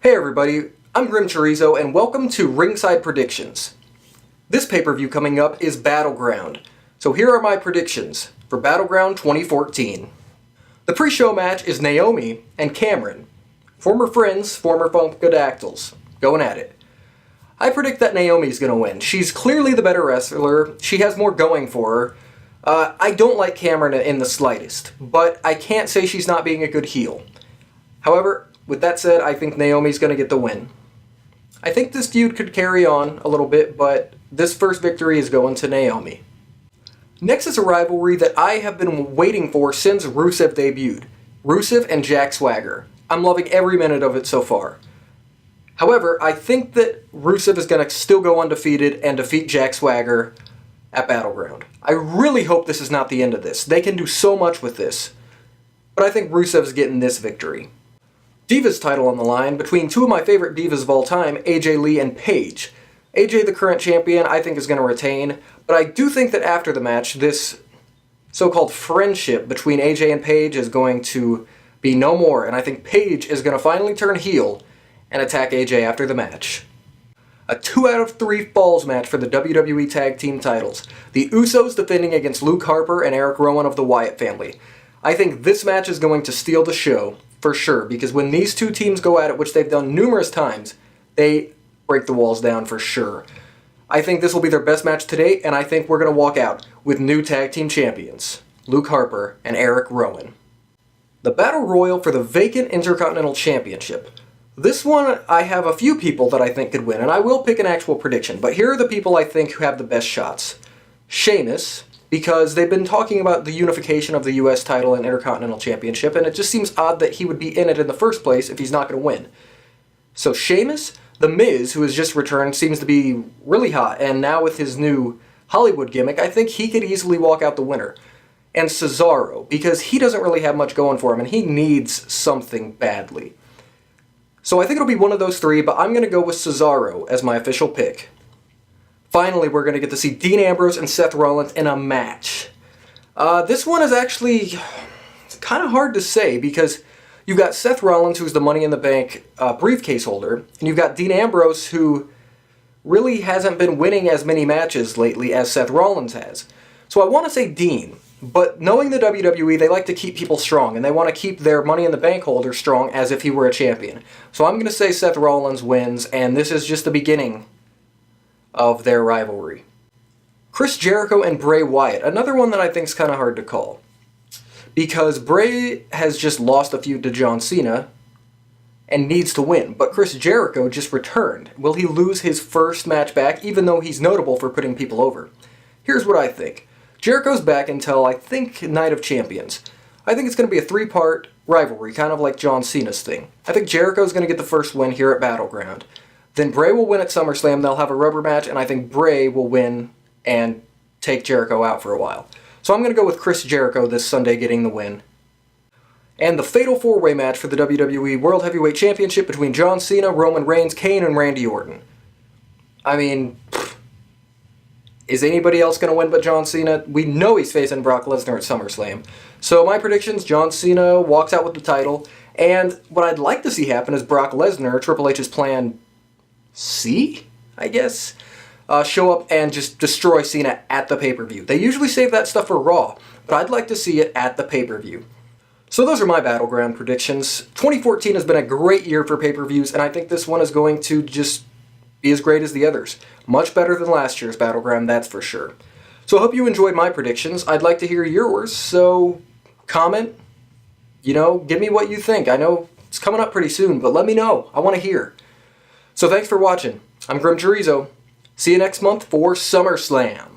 Hey everybody, I'm GrimmChorizo and welcome to Ringside Predictions. This pay-per-view coming up is Battleground, so here are my predictions for Battleground 2014. The pre-show match is Naomi and Cameron, former friends, former Funkadactyls, going at it. I predict that Naomi's gonna win. She's clearly the better wrestler, she has more going for her. I don't like Cameron in the slightest, but I can't say she's not being a good heel. However, with that said, I think Naomi's going to get the win. I think this feud could carry on a little bit, but this first victory is going to Naomi. Next is a rivalry that I have been waiting for since Rusev debuted. Rusev and Jack Swagger. I'm loving every minute of it so far. However, I think that Rusev is going to still go undefeated and defeat Jack Swagger at Battleground. I really hope this is not the end of this. They can do so much with this. But I think Rusev's getting this victory. Divas title on the line between two of my favorite divas of all time, AJ Lee and Paige. AJ, the current champion, I think is going to retain, but I do think that after the match, this so-called friendship between AJ and Paige is going to be no more, and I think Paige is going to finally turn heel and attack AJ after the match. A 2 out of 3 falls match for the WWE Tag Team titles. The Usos defending against Luke Harper and Eric Rowan of the Wyatt family. I think this match is going to steal the show. For sure, because when these two teams go at it, which they've done numerous times, they break the walls down for sure. I think this will be their best match to date, and I think we're going to walk out with new tag team champions, Luke Harper and Eric Rowan. The Battle Royal for the vacant Intercontinental Championship. This one, I have a few people that I think could win, and I will pick an actual prediction, but here are the people I think who have the best shots. Sheamus, because they've been talking about the unification of the US title and Intercontinental Championship, and it just seems odd that he would be in it in the first place if he's not going to win. So Sheamus, The Miz, who has just returned, seems to be really hot, and now with his new Hollywood gimmick, I think he could easily walk out the winner. And Cesaro, because he doesn't really have much going for him, and he needs something badly. So I think it'll be one of those three, but I'm going to go with Cesaro as my official pick. Finally, we're going to get to see Dean Ambrose and Seth Rollins in a match. This one is actually kind of hard to say because you've got Seth Rollins, who's the Money in the Bank briefcase holder, and you've got Dean Ambrose, who really hasn't been winning as many matches lately as Seth Rollins has. So I want to say Dean, but knowing the WWE, they like to keep people strong, and they want to keep their Money in the Bank holder strong as if he were a champion. So I'm going to say Seth Rollins wins, and this is just the beginning of their rivalry. Chris Jericho and Bray Wyatt, another one that I think is kind of hard to call. Because Bray has just lost a feud to John Cena and needs to win, but Chris Jericho just returned. Will he lose his first match back, even though he's notable for putting people over? Here's what I think. Jericho's back until, I think, Night of Champions. I think it's going to be a 3-part rivalry, kind of like John Cena's thing. I think Jericho's going to get the first win here at Battleground. Then Bray will win at SummerSlam, they'll have a rubber match, and I think Bray will win and take Jericho out for a while. So I'm going to go with Chris Jericho this Sunday getting the win. And the Fatal 4-Way match for the WWE World Heavyweight Championship between John Cena, Roman Reigns, Kane, and Randy Orton. I mean, is anybody else going to win but John Cena? We know he's facing Brock Lesnar at SummerSlam. So my predictions, John Cena walks out with the title, and what I'd like to see happen is Brock Lesnar, Triple H's plan C, I guess, show up and just destroy Cena at the pay-per-view. They usually save that stuff for Raw, but I'd like to see it at the pay-per-view. So those are my Battleground predictions. 2014 has been a great year for pay-per-views, and I think this one is going to just be as great as the others. Much better than last year's Battleground, that's for sure. So I hope you enjoyed my predictions. I'd like to hear yours, so comment, give me what you think. I know it's coming up pretty soon, but let me know. I want to hear. So thanks for watching. I'm GrimmChorizo. See you next month for SummerSlam.